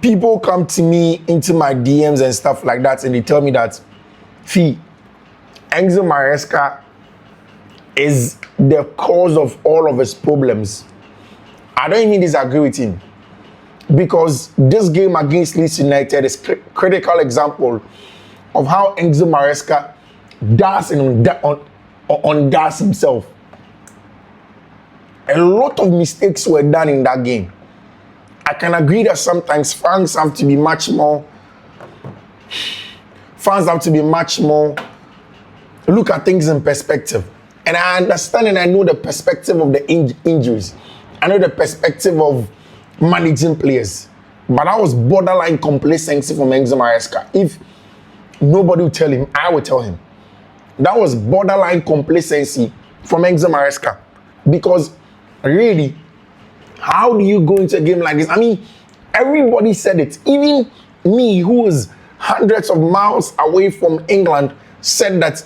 people come to me into my DMs and stuff like that, and they tell me that Enzo Maresca is the cause of all of his problems. I don't even disagree with him, because this game against Leeds United is a critical example of how Enzo Maresca does and undoes himself. A lot of mistakes were done in that game. I can agree that sometimes fans have to be much more look at things in perspective. And I understand and I know the perspective of the injuries. I know the perspective of managing players. But that was borderline complacency from Enzo Maresca. If nobody will tell him, I will tell him. That was borderline complacency from Enzo Maresca. Because really, how do you go into a game like this? I mean, everybody said it. Even me, who was hundreds of miles away from England, said that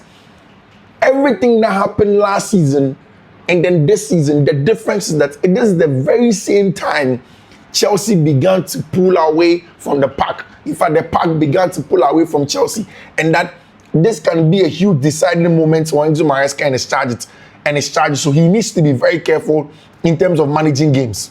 everything that happened last season and then this season, the difference is that this is the very same time Chelsea began to pull away from the pack. In fact, the pack began to pull away from Chelsea, and that this can be a huge deciding moment for Enzo Maresca and his charges. So he needs to be very careful in terms of managing games.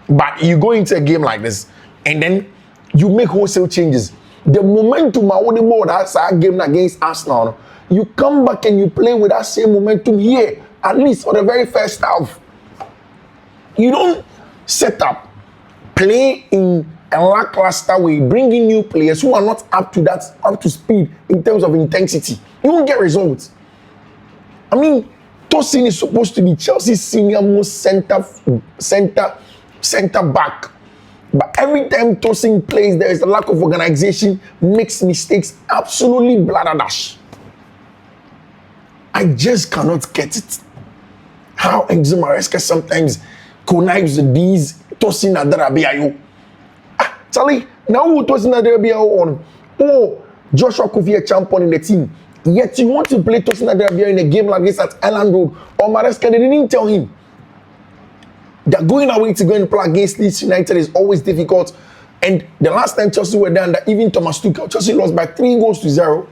But you go into a game like this, and then you make wholesale changes. The momentum I would about that game against Arsenal, you come back and you play with that same momentum here, at least for the very first half. You don't set up, play in a lackluster way, bring in new players who are not up to speed in terms of intensity. You won't get results. I mean, Tosin is supposed to be Chelsea's senior most center back. But every time Tosin plays, there is a lack of organization, makes mistakes, absolutely bladderdash. I just cannot get it. How Enzo Maresca sometimes connives with these Tosin Adarabiayo. Charlie, now who Tosin Adarabiayo on? Oh, Joshua Kofi a champion in the team. Yet you want to play Tosin Adarabiayo in a game like this at Elland Road. Or Maresca, they didn't tell him that going away to go and play against Leeds United is always difficult. And the last time Chelsea were done, that even Thomas Tuchel, Chelsea lost by 3-0.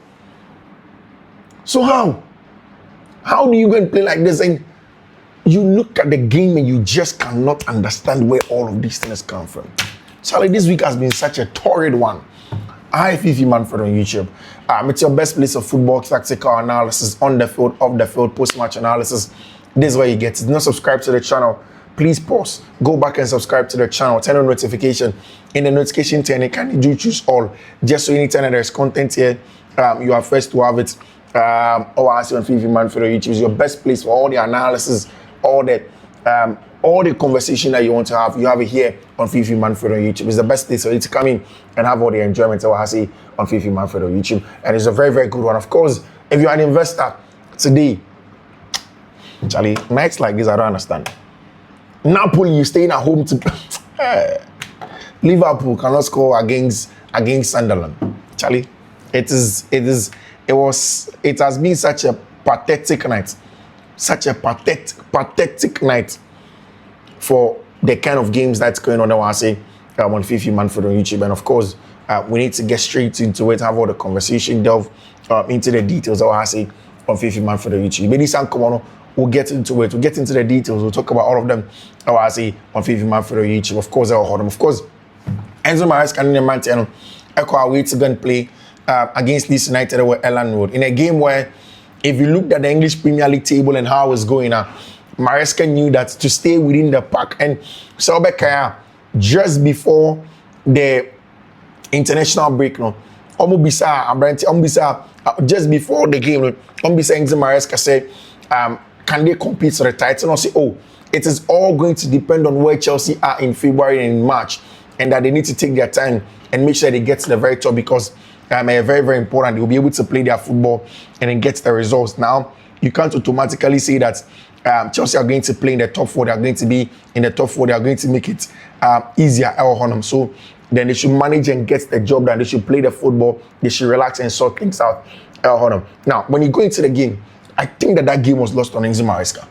So how do you go and play like this? And you look at the game and you just cannot understand where all of these things come from. Charlie, this week has been such a torrid one. Hi, Fiifi-Manfred on YouTube. It's your best place of football tactical analysis, on the field, off the field, post-match analysis. This is where you get it. If you're not subscribed to the channel, please pause, go back and subscribe to the channel, turn on notification. In the notification turn, can you choose all? Just so anytime that there's content here, you are first to have it. Or ask you on Fiifi-Manfred on YouTube is your best place for all the analysis, all the conversation that you want to have. You have it here on Fiifi-Manfred on YouTube. It's the best place for you to come in and have all the enjoyment I say on Fiifi-Manfred on YouTube. And it's a very, very good one. Of course, if you're an investor today, Charlie, nights like this, I don't understand. Napoli, you staying at home to Liverpool cannot score against Sunderland. Charlie, it has been such a pathetic night. Such a pathetic night for the kind of games that's going on now. I say on Fiifi-Manfred on YouTube. And of course, we need to get straight into it, have all the conversation, delve into the details. I say on Fiifi-Manfred on YouTube. Maybe some come on. We'll get into it. We'll get into the details. We'll talk about all of them. I say on Fiifi-Manfred on YouTube. Of course, I'll hold them. Of course, Enzo Maresca and Mantiano echo our way to go and play against Leeds United at Elland Road in a game where, if you looked at the English Premier League table and how it was going, Maresca knew that to stay within the pack. And Sobekaya, just before the international break, just before the game, Enzo Maresca said, can they compete for the title? And say, it is all going to depend on where Chelsea are in February and in March, and that they need to take their time and make sure they get to the very top, because very, very important. They will be able to play their football and then get the results. Now, you can't automatically say that Chelsea are going to play in the top four. They are going to be in the top four. They are going to make it easier on them. So then they should manage and get the job done. They should play the football. They should relax and sort things out on them. Now, when you go into the game, I think that game was lost on Enzo Maresca.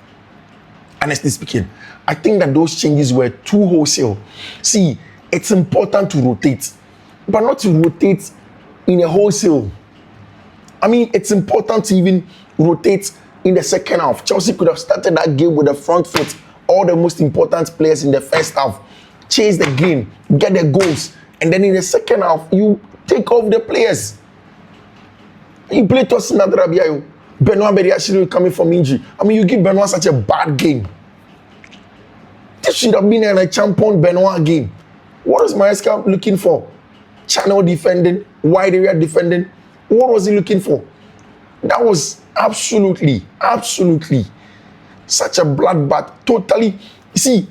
Honestly speaking, I think that those changes were too wholesale. See, it's important to rotate, but not to rotate in a wholesale. I mean, it's important to even rotate in the second half. Chelsea could have started that game with the front foot, all the most important players in the first half, chase the game, get the goals, and then in the second half, you take off the players. You play Tosin Adrabiayo, Benoit Bediashile coming from injury. I mean, you give Benoit such a bad game. This should have been a champion Benoit game. What is Maresca looking for? Channel defending, wide area defending. What was he looking for? That was absolutely such a bloodbath. Totally. You see,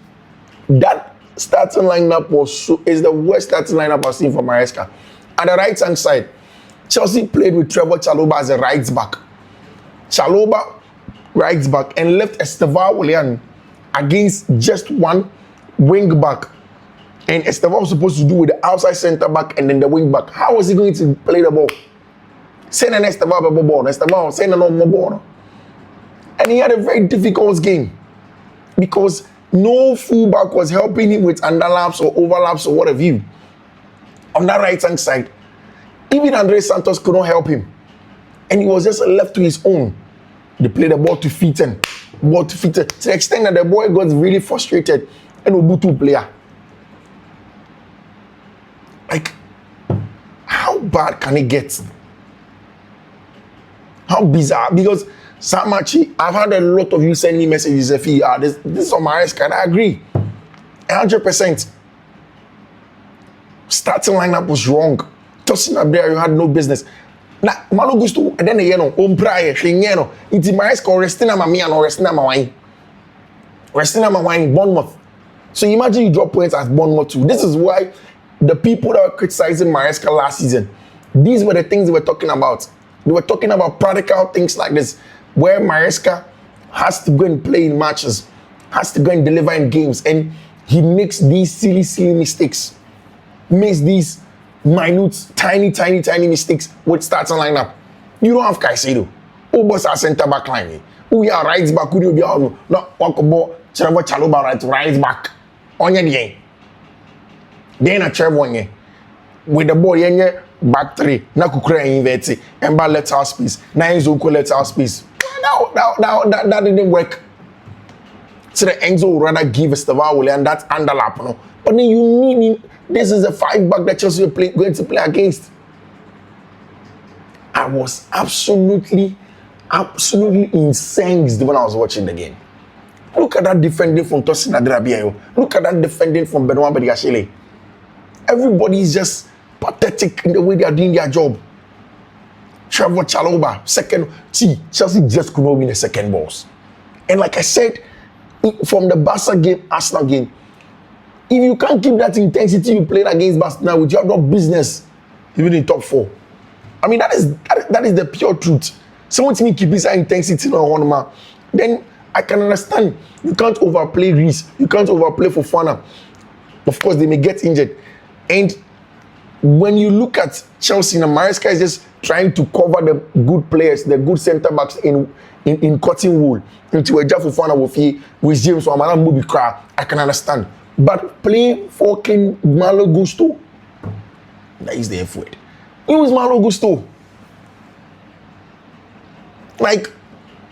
that starting lineup is the worst starting lineup I've seen for Maresca. At the right hand side, Chelsea played with Trevor Chalobah as a right back. Chalobah right back and left Estevao Willian against just one wing back. And Estevao was supposed to do with the outside centre back and then the wing back. How was he going to play the ball? Send an Estevao ball. Estevao send an more ball. And he had a very difficult game because no fullback was helping him with underlaps or overlaps or what have you. On that right hand side, even Andre Santos couldn't help him. And he was just left to his own. They played the ball to Fiifi-Manfred. To the extent that the boy got really frustrated and Obutu player. Like, how bad can it get? How bizarre? Because Samachi, I've had a lot of you send me messages. This is on Maresca, and I agree. 100%. Starting lineup was wrong. Tosin Abreu, you had no business. Na Malo Gusto, and then you know, Ombraye, Shenyeno, Inti Maresca, Restina Mamia, or Restina Mawai. Restina Mawai, Bournemouth. So imagine you drop points as Bournemouth too. This is why the people that were criticizing Maresca last season, these were the things they were talking about. They were talking about practical things like this, where Maresca has to go and play in matches, has to go and deliver in games, and he makes these silly mistakes. Makes these minute, tiny mistakes with starting lineup. You don't have Caicedo. Who was our centre back line? Who are right back? Who be out? No, Wakobo, Trevor Chalobah right back. On your then a Trevor with the ball, back three. Na kukura inverte. Emba left house space. Na Enzo left house space. That didn't work. So the Enzo would rather give Estevao and that underlap, no. But then you need this is a 5-back that Chelsea are going to play against. I was absolutely incensed when I was watching the game. Look at that defending from Tosin Adrabiayo. Look at that defending from Benoit Bediashile. Everybody is just pathetic in the way they are doing their job. Trevor Chalobah, second. See, Chelsea just could not win the second balls. And like I said, from the Barca game, Arsenal game, if you can't keep that intensity you played against Barcelona with, you have no business even in top 4. I mean, that is the pure truth. Someone to me keep this intensity on one man, then I can understand. You can't overplay Reece. You can't overplay Fofana. Of course, they may get injured. And when you look at Chelsea, Maresca is just trying to cover the good players, the good centre backs in cutting wool. Into a job Fofana with James or Madame Mubi Kra, I can understand. But play fucking Malo Gusto. That is the F word. Use Malo Gusto. Like,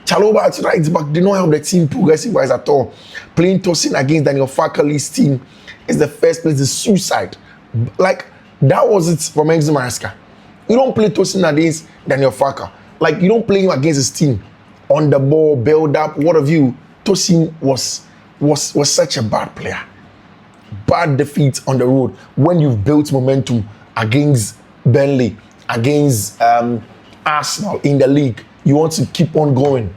Chalobah at right back did not help the team progressive-wise at all. Playing Tosin against Daniel Farkerley's team is the first place, the suicide. Like, that was it from Enzo Maresca. You don't play Tosin against Daniel Farker. Like, you don't play him against his team. On the ball, build up, what have you. Tosin was such a bad player. Bad defeat on the road when you've built momentum against Burnley, against Arsenal in the league. You want to keep on going.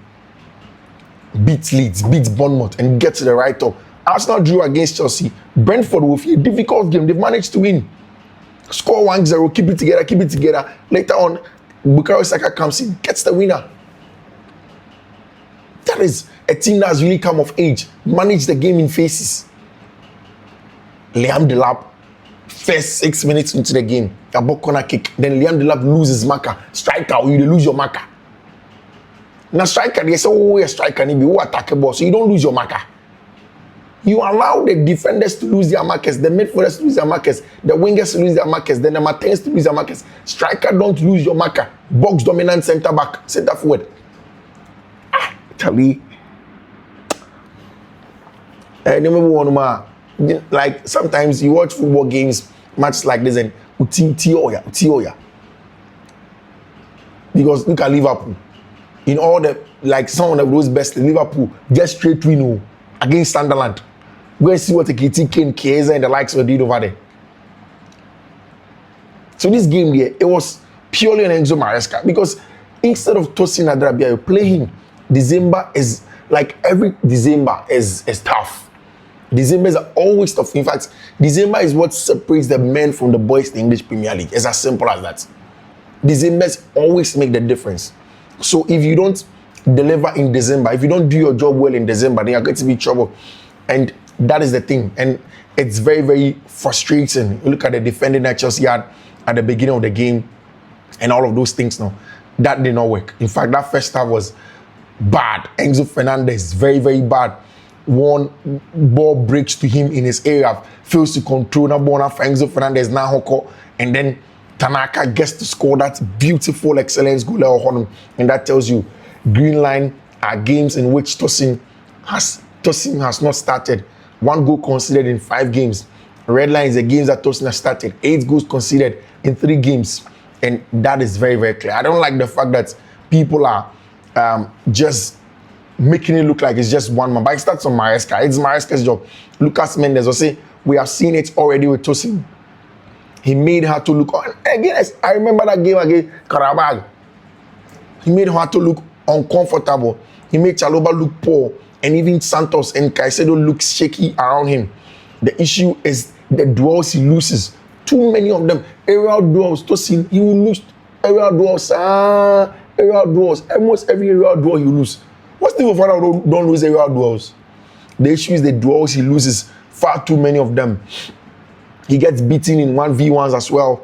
Beat Leeds, beat Bournemouth, and get to the right top. Arsenal drew against Chelsea. Brentford will be a difficult game. They've managed to win. Score 1-0, keep it together. Later on, Bukayo Saka comes in, gets the winner. That is a team that has really come of age, managed the game in phases. Liam Delap, first 6 minutes into the game, a ball corner kick. Then Liam Delap loses marker. Striker, you lose your marker. Now striker, they say, oh, a striker, you be attack a ball, so you don't lose your marker. You allow the defenders to lose their markers, the midfielders to lose their markers, the wingers to lose their markers, then the maintainers to lose their markers. Striker don't lose your marker. Box dominant centre back, centre forward. Charlie. Like sometimes you watch football games, matches like this, and uti. Because look at Liverpool. In all the, like some of those best, Liverpool just straight win against Sunderland. Go and see what the KTK and Chiesa and the likes were doing over there. So this game there, it was purely on Enzo Maresca, because instead of Tosin Adrabia, you play him. December is like every December is tough. December is always tough. In fact, December is what separates the men from the boys in the English Premier League. It's as simple as that. Decembers always make the difference. So if you don't deliver in December, if you don't do your job well in December, then you're going to be in trouble. And that is the thing. And it's very, very frustrating. You look at the defending that Chelsea had at the beginning of the game and all of those things now. That did not work. In fact, that first half was bad. Enzo Fernandez, very, very bad. One ball breaks to him in his area, fails to control that ball for Enzo Fernandez, now Hoko, and then Tanaka gets to score that beautiful excellence goal, and that tells you green line are games in which Tosin has not started. 1 goal conceded in 5 games. Red line is the games that Tosin has started. 8 goals conceded in 3 games, and that is very, very clear. I don't like the fact that people are just making it look like it's just one man. But it starts on Maresca. It's Maresca's job. Lucas Mendes will say, we have seen it already with Tosin. He made her to look, again, I remember that game against Karabag. He made her to look uncomfortable. He made Chaloba look poor. And even Santos and Caicedo look shaky around him. The issue is the duels he loses. Too many of them. Aerial duels, Tosin, he will lose aerial duels. Aerial duels. Almost every aerial duel he loses. What's the father don't lose aerial duels? The issue is the duels he loses. Far too many of them. He gets beaten in 1v1s as well.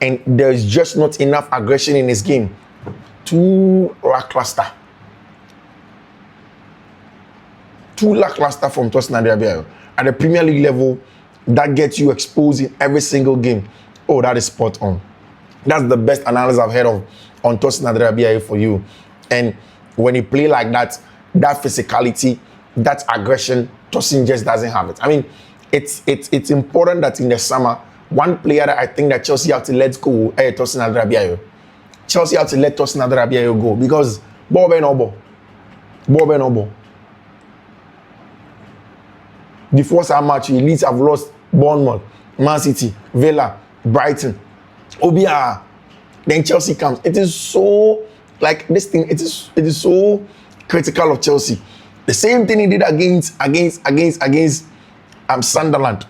And there's just not enough aggression in his game. Too lackluster. Too lackluster from Tosin Adrabia. At the Premier League level, that gets you exposed in every single game. Oh, that is spot on. That's the best analysis I've heard of on Tosin Adrabia for you. And when you play like that, that physicality, that aggression, Tosin just doesn't have it. I mean, it's important that in the summer, one player that I think that Chelsea have to let go, Tosin Adrabia. Chelsea have to let Tosin Adrabia go, because Bob and Obo. The first match, Leeds have lost Bournemouth, Man City, Villa, Brighton, Obia. Then Chelsea comes. It is so, like this thing, it is so critical of Chelsea. The same thing he did against Sunderland.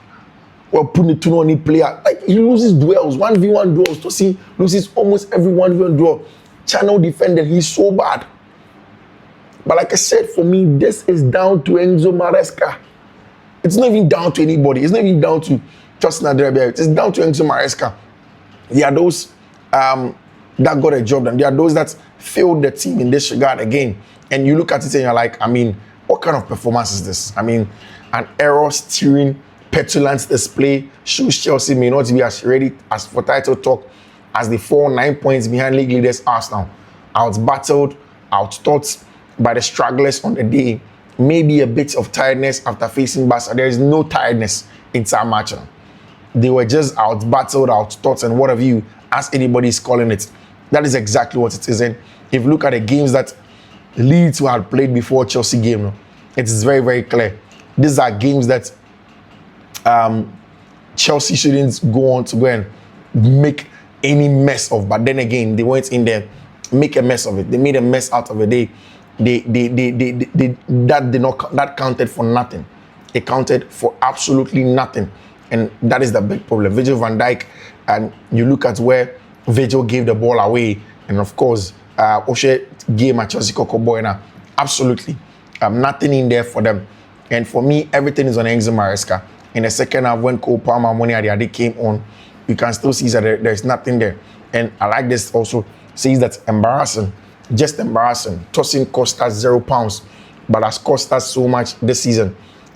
Well, putting the 2 on the player. Like, he loses duels, 1v1 duels. Tosin loses almost every 1v1 duel. Channel defender, he's so bad. But like I said, for me, this is down to Enzo Maresca. It's not even down to anybody. It's not even down to Tosin Adrabia. It's down to Enzo Maresca. There are those that got a job done. There are those that failed the team in this regard again. And you look at it and you're like, I mean, what kind of performance is this? I mean, an error steering, petulant display shows Chelsea may not be as ready as for title talk as they fall 9 points behind league leaders Arsenal. Out-battled, out-thought by the stragglers on the day. Maybe a bit of tiredness after facing Barca. There is no tiredness in that match. They were just out-battled, out-thought, and whatever you, as anybody is calling it. That is exactly what it is. And if you look at the games that Leeds had played before Chelsea game, it is very, very clear. These are games that Chelsea shouldn't go on to go and make any mess of. But then again, they went in there, make a mess of it. They made a mess out of it. That counted for nothing. It counted for absolutely nothing. And that is the big problem. Virgil van Dijk, and you look at where Virgil gave the ball away, and of course, Oshe gave a Chelsea Coco Boyna. Absolutely. Nothing in there for them. And for me, everything is on Enzo Maresca. In the second half, when Cole Palmer, Money Adiadi came on, you can still see that there's nothing there. And I like this also, says that embarrassing. Just embarrassing. Tosin cost us £0, but has cost us so much this season.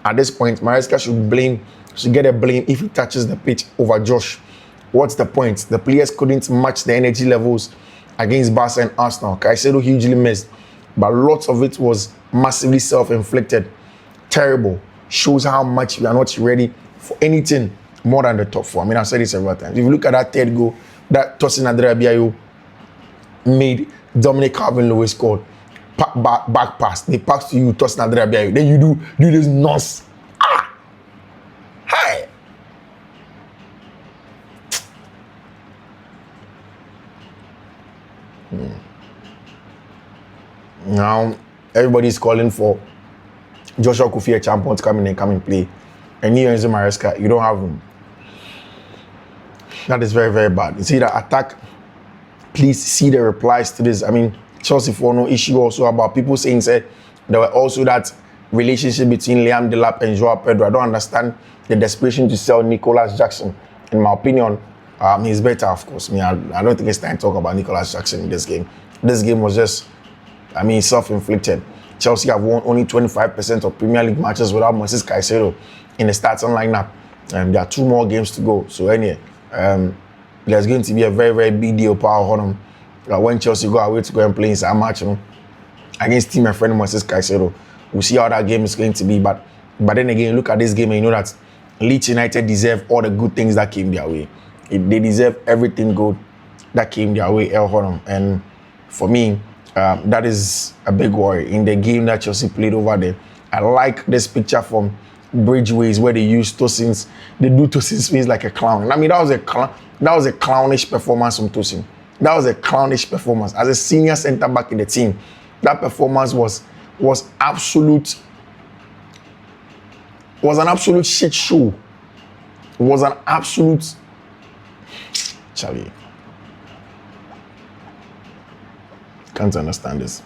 At this point, Maresca should get a blame if he touches the pitch over Josh. What's the point? The players couldn't match the energy levels against Barca and Arsenal. Caicedo hugely missed, but lots of it was massively self-inflicted. Terrible. Shows how much we are not ready for anything more than the top four. I mean, I've said it several times. If you look at that third goal, that Tosin Adrabiayo made, Dominic Calvin-Lewin scored. Back pass. They pass to you, Tosin Adrabiayo. Then you do this nonsense. Hi. Now, everybody's calling for Joshua Kofi a champion to come and play. And you, Enzo Maresca, you don't have him. That is very, very bad. You see that attack? Please see the replies to this. I mean, Chelsea for no issue also about people saying there were also that relationship between Liam Delap and Joao Pedro. I don't understand the desperation to sell Nicolas Jackson. In my opinion, he's better, of course. I mean, I don't think it's time to talk about Nicolas Jackson in this game. This game was just, self-inflicted. Chelsea have won only 25% of Premier League matches without Moises Caicedo in the starting lineup. There are 2 more games to go. So anyway, there's going to be a very, very big deal power on them. When Chelsea go away to go and play in some match against team and friend Moises Caicedo. We'll see how that game is going to be. But then again, look at this game and you know that Leeds United deserve all the good things that came their way. They deserve everything good that came their way, El Honor. And for me, that is a big worry in the game that Chelsea played over there. I like this picture from Bridgeways where they do Tosin's face like a clown. And I mean, that was a clownish performance from Tosin. That was a clownish performance. As a senior centre back in the team, that performance was an absolute shit show. It was an absolute Charlie. Can't understand this.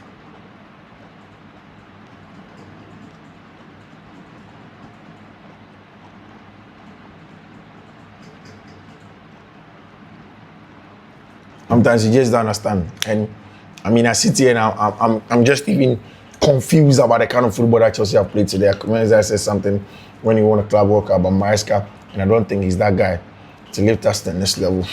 Sometimes you just don't understand. And I mean, I sit here and I'm just even confused about the kind of football that Chelsea have played today. Menza said something when he won a club World Cup about Maresca, and I don't think he's that guy to lift us to the next level.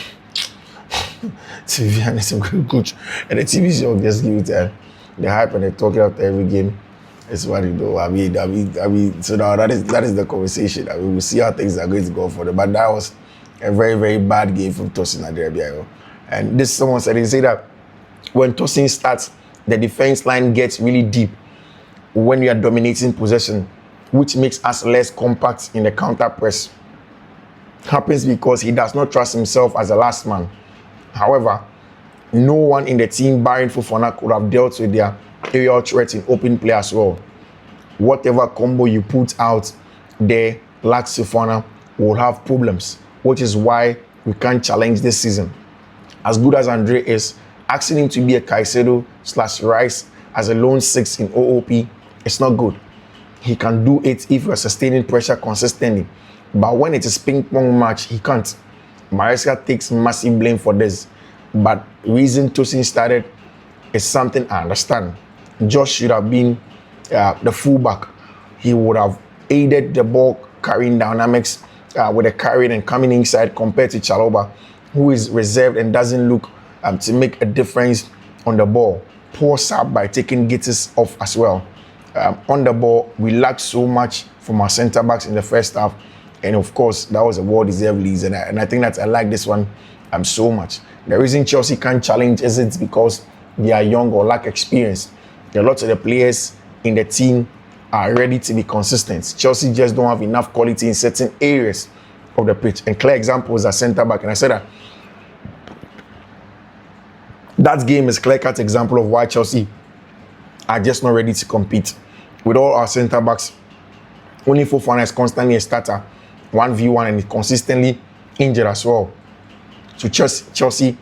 To be honest, I'm good coach. And the TV show just give it the hype and they talk after every game. It's what you do. I mean, so now that is the conversation. I mean, we'll see how things are going to go for them. But that was a very, very bad game from Tosin Adrabiayo. And this someone said, he said that when Tosin starts, the defense line gets really deep when you are dominating possession, which makes us less compact in the counter press. Happens because he does not trust himself as a last man. However, no one in the team barring Fofana could have dealt with their aerial threat in open play as well. Whatever combo you put out there, like Fofana, will have problems, which is why we can't challenge this season. As good as Andre is, asking him to be a Caicedo/Rice as a lone 6 in OOP, it's not good. He can do it if you are sustaining pressure consistently. But when it is ping-pong match, he can't. Maresca takes massive blame for this. But reason Tosin started is something I understand. Josh should have been the fullback. He would have aided the ball carrying dynamics with the carrying and coming inside compared to Chalobah, who is reserved and doesn't look to make a difference on the ball. Poor sub by taking Gittis off as well. On the ball, we lacked so much from our centre backs in the first half. And of course, that was a well-deserved lead. And I think that I like this one so much. The reason Chelsea can't challenge isn't because they are young or lack experience. A lot of the players in the team are ready to be consistent. Chelsea just don't have enough quality in certain areas of the pitch. And clear example is a centre back. And I said that game is clear-cut example of why Chelsea are just not ready to compete. With all our centre backs, only Fofana is constantly a starter, 1v1, and is consistently injured as well. So Chelsea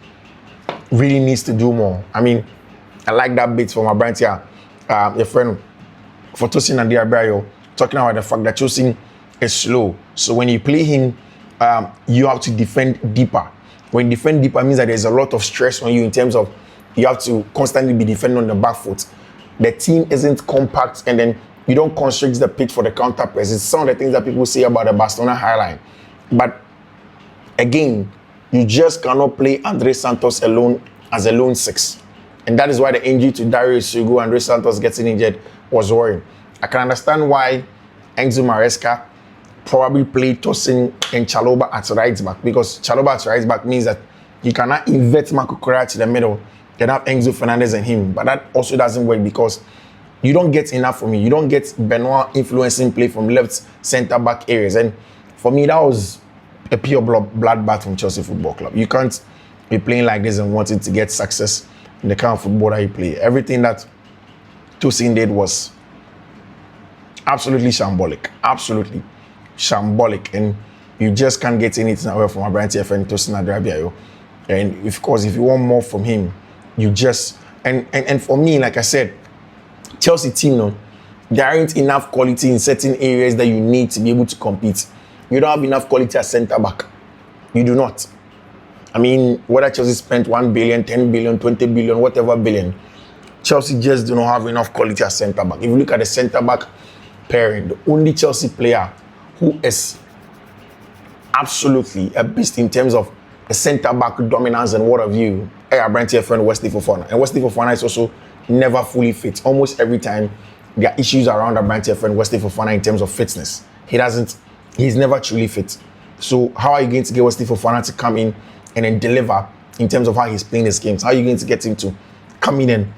really needs to do more. I mean, I like that bit from my brand here, your friend, for Tosin and Adrabiayo, talking about the fact that Tosin is slow. So when you play him, you have to defend deeper. When you defend deeper, it means that there's a lot of stress on you in terms of you have to constantly be defending on the back foot. The team isn't compact, and then You don't constrict the pitch for the counter press. It's some of the things that people say about the Barcelona high line. But again, you just cannot play Andre Santos alone as a lone six. And that is why the injury to Dario Sugo, Andre Santos getting injured, was worrying. I can understand why Enzo Maresca probably played Tosin and Chalobah at right back, because Chalobah at right back means that you cannot invert Marco Correa to the middle, then have Enzo Fernandez and him. But that also doesn't work because you don't get enough from me. You don't get Benoit influencing play from left centre back areas. And for me, that was a pure bloodbath from Chelsea Football Club. You can't be playing like this and wanting to get success in the kind of football that you play. Everything that Tosin did was absolutely shambolic. Absolutely shambolic. And you just can't get anything away from Abrante and Tosin Adrabia. And of course, if you want more from him, you just... And for me, like I said, Chelsea team, no, there aren't enough quality in certain areas that you need to be able to compete. You don't have enough quality at centre back. You do not. I mean, whether Chelsea spent 1 billion, 10 billion, 20 billion, whatever billion, Chelsea just do not have enough quality at centre back. If you look at the centre back pairing, the only Chelsea player who is absolutely a beast in terms of the centre back dominance and what have you, Abrante and Wesley Fofana. And Wesley Fofana is also never fully fit. Almost every time there are issues around Abrante and Wesley Fofana in terms of fitness. He's never truly fit. So how are you going to get Wesley Fofana to come in and then deliver in terms of how he's playing his games? How are you going to get him to come in and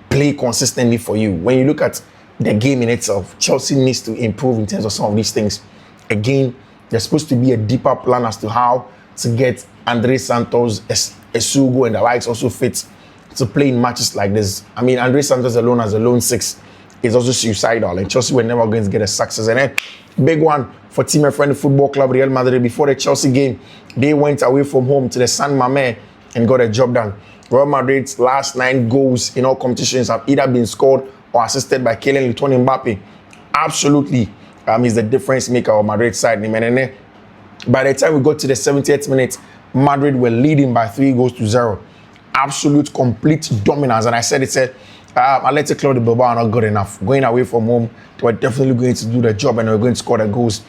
play consistently for you? When you look at the game in itself, Chelsea needs to improve in terms of some of these things. Again, there's supposed to be a deeper plan as to how to get Andre Santos, Esugo and the likes also fit to play in matches like this. I mean, Andre Santos alone as a lone six is also suicidal, and Chelsea were never going to get a success. And then, big one for Fiifi-Manfred Football Club, Real Madrid. Before the Chelsea game, they went away from home to the San Mamés and got a job done. Real Madrid's last 9 goals in all competitions have either been scored or assisted by Kylian Mbappe. Absolutely, he's the difference maker of Madrid's side. By the time we got to the 70th minute, Madrid were leading by 3-0. Absolute, complete dominance. And I said, Athletic Club de Bilbao are not good enough. Going away from home, they were definitely going to do the job and they were going to score the goals.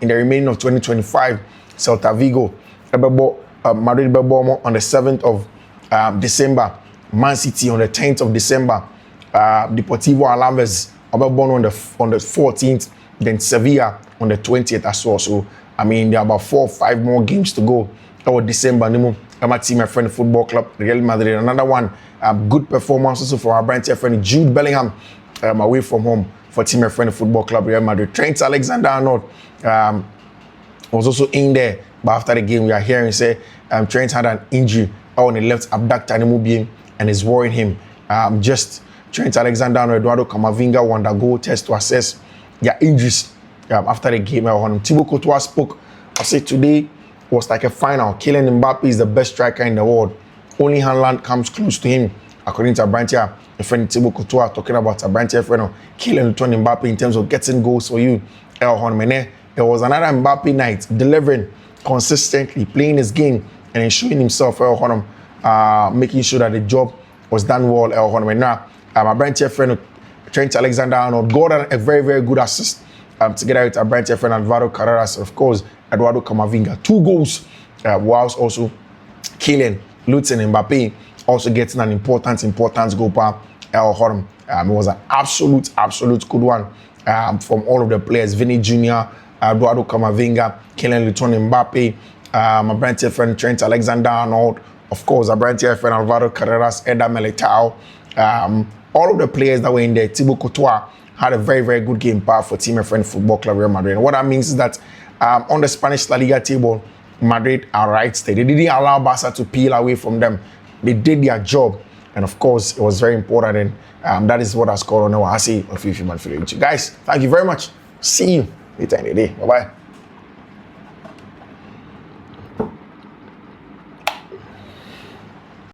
In the remaining of 2025, Celta Vigo, Madrid on the 7th of December, Man City on the 10th of December, Deportivo Alaves on the 14th, then Sevilla on the 20th as well. So, I mean, there are about 4 or 5 more games to go. Or December, my team, my friend, Football Club, Real Madrid. Another one, good performance also for our brand friend Jude Bellingham, away from home for team, my friend, Football Club, Real Madrid. Trent Alexander-Arnold was also in there, but after the game, we are hearing say Trent had an injury on the left abductor and is worrying him. Just Trent Alexander-Arnold, Eduardo Camavinga won the goal test to assess their injuries after the game. Thibaut Courtois spoke. I said today was like a final. Kylian Mbappe is the best striker in the world. Only Haaland comes close to him, according to Abrante, a friend Thibaut Courtois talking about Abrante, friend Kylian Mbappe in terms of getting goals for you. It was another Mbappe night, delivering consistently, playing his game and ensuring himself, making sure that the job was done well. Abrante, friend Trent Alexander-Arnold got a very, very good assist together with Abrante, friend Alvaro Carreras, of course, Eduardo Camavinga. 2 goals, whilst also Kylian Mbappe also getting an important goal by El Horm. It was an absolute good one from all of the players. Vinny Jr., Eduardo Camavinga, Kylian Mbappe, Abrante friend Trent Alexander-Arnold, of course, Abrante friend Alvaro Carreras, Eder Militao. All of the players that were in there, Thibaut Courtois had a very, very good game for Fiifi-Manfred Football Club Real Madrid. And what that means is that on the Spanish La Liga table, Madrid are right there. They didn't allow Barca to peel away from them. They did their job. And of course, it was very important. And that is what has scored on our Fiifi-Manfred. Guys, thank you very much. See you later in the day. Bye-bye.